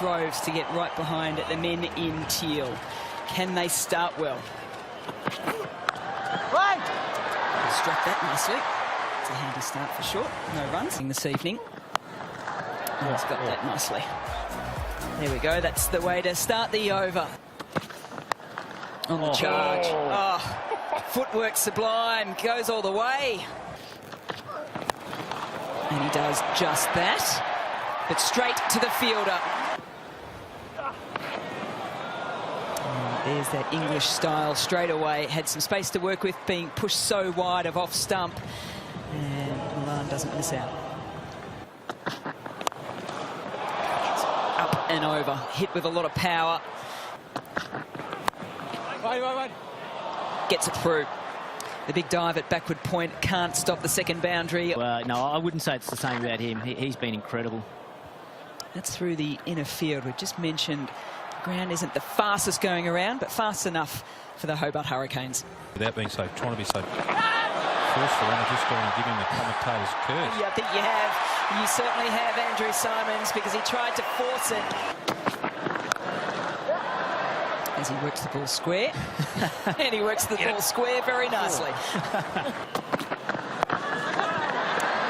droves to get right behind the men in teal. Can they start well? Right. Struck that nicely. It's a handy start for sure. No runs this evening. Oh, he's got that nicely. There we go. That's the way to start the over. On the charge. Oh, footwork sublime. Goes all the way. And he does just that. But straight to the fielder. There's that English style straight away. Had some space to work with, being pushed so wide of off stump. And Milan doesn't miss out. Up and over. Hit with a lot of power. Gets it through. The big dive at backward point can't stop the second boundary. No, I wouldn't say it's the same about him. He's been incredible. That's through the inner field. We've just mentioned the ground isn't the fastest going around, but fast enough for the Hobart Hurricanes. Without being so, trying to be so forceful, and just going and giving the commentators curse. Yeah, I think you have. You certainly have, Andrew Simons, because he tried to force it. As he works the ball square. And he works the ball square very nicely.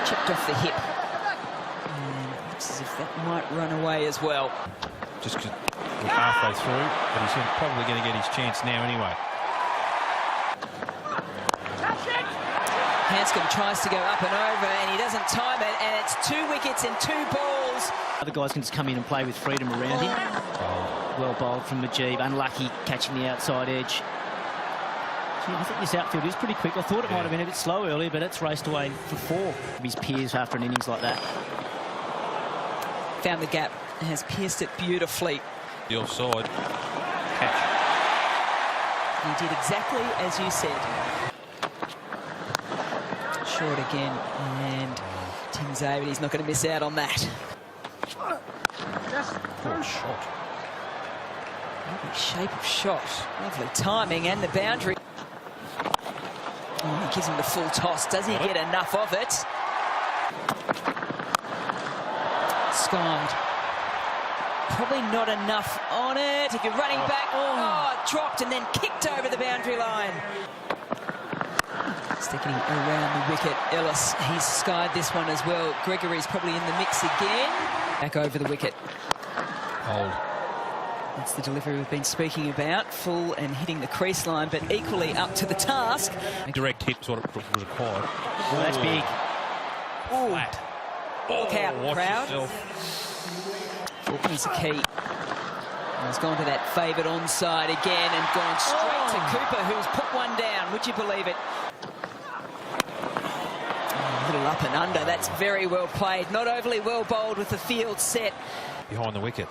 Chipped off the hip. And it looks as if that might run away as well. Just halfway through, but he's probably going to get his chance now anyway. Hanscom tries to go up and over, and he doesn't time it, and it's 2 wickets and 2 balls. Other guys can just come in and play with freedom around him. Well bowled from Mujeeb, unlucky catching the outside edge. Gee, I think this outfield is pretty quick. I thought it might have been a bit slow earlier, but it's raced away for 4 of his peers after an innings like that. Found the gap, has pierced it beautifully. The offside catch. He did exactly as you said. Short again, and Tim Zavid, he's not going to miss out on that. Poor shot. Lovely shape of shot, lovely timing, and the boundary. Oh, he gives him the full toss. Does he get enough of it? Skied. Probably not enough on it. If you're running back, dropped and then kicked over the boundary line. Sticking around the wicket. Ellis, he's skied this one as well. Gregory's probably in the mix again. Back over the wicket. Hold. That's the delivery we've been speaking about. Full and hitting the crease line, but equally up to the task. Direct hit sort of required. Well, that's big. Flat. Look out, watch crowd. yourself. Faulkner's a key. And he's gone to that favoured onside again and gone straight to Cooper, who's put one down. Would you believe it? A little up and under. That's very well played. Not overly well bowled with the field set. Behind the wicket.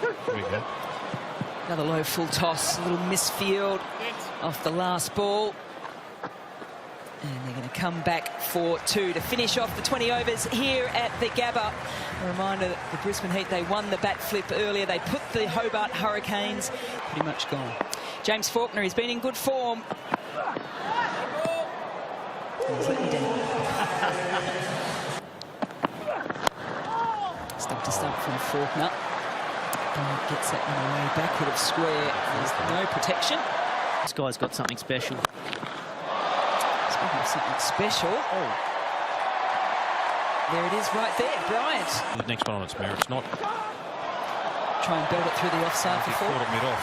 There we go. Another low full toss. A little misfield off the last ball. And they're going to come back for 2 to finish off the 20 overs here at the Gabba. A reminder that the Brisbane Heat, they won the bat flip earlier. They put the Hobart Hurricanes pretty much gone. James Faulkner, he's been in good form. He's let me down. Stump to stump from Faulkner. And gets that in the way backward of square. There's no protection. This guy's got something special. Speaking of something special. There it is right there, Bryant. The next one on its merits, not Try and build it through the offside for caught 4. it mid-off.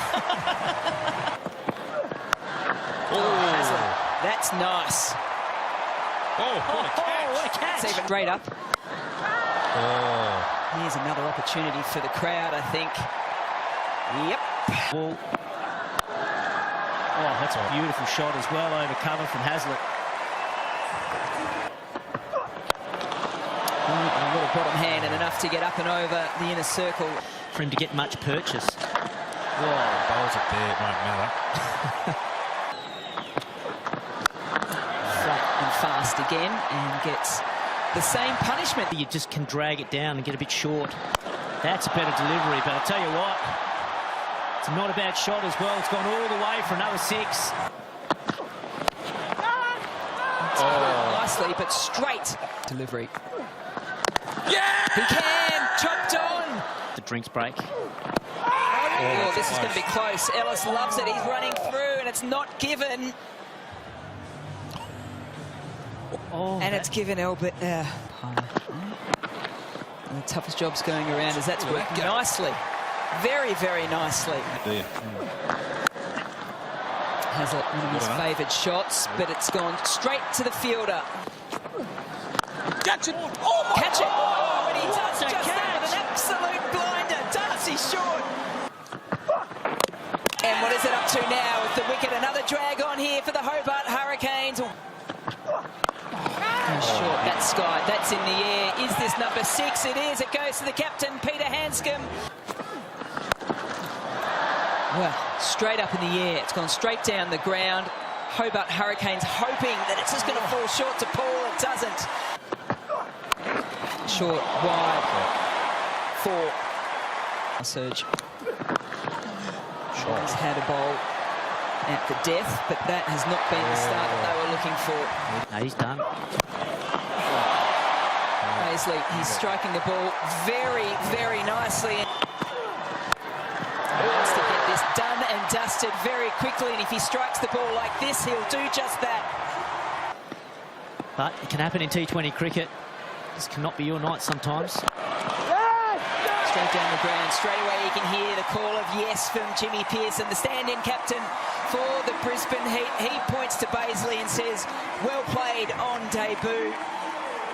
Hazard. That's nice. What a catch. What a catch! It's even straight up. Oh. Here's another opportunity for the crowd, I think. Yep. Well, that's a beautiful shot as well over cover from Hazlitt. A little bottom hand and enough to get up and over the inner circle. For him to get much purchase. Bowls it there, it won't matter. Flat and fast again, and gets the same punishment. You just can drag it down and get a bit short. That's a better delivery, but I'll tell you what, it's not a bad shot as well. It's gone all the way for another 6. Nicely, but straight delivery. Yeah! He can! Chopped on! The drinks break. Oh, this is going to be close. Ellis loves it. He's running through, and it's not given. Oh, and it's given Albert. The toughest job's going around as that's worked nicely. Very, very nicely. Has one of his favoured shots, but it's gone straight to the fielder. Catch it! Oh, catch it! Oh, and he does just that with an absolute blinder. Darcy Short. And what is it up to now with the wicket? Another drag on here for the Hobart Hurricanes. Short, that's skied, that's in the air. Is this number 6? It is. It goes to the captain, Peter Hanscom. Well, straight up in the air. It's gone straight down the ground. Hobart Hurricanes hoping that it's just going to fall short to Paul. It doesn't. Short, wide, 4. Surge. He's had a bowl at the death, but that has not been the start that they were looking for. No, he's done. Paisley, he's striking the ball very, very nicely. He wants to get this done and dusted very quickly, and if he strikes the ball like this, he'll do just that. But it can happen in T20 cricket. This cannot be your night sometimes. Straight down the ground, straight away you can hear the call of yes from Jimmy Pearson, the stand-in captain for the Brisbane Heat. He points to Paisley and says, well played on debut.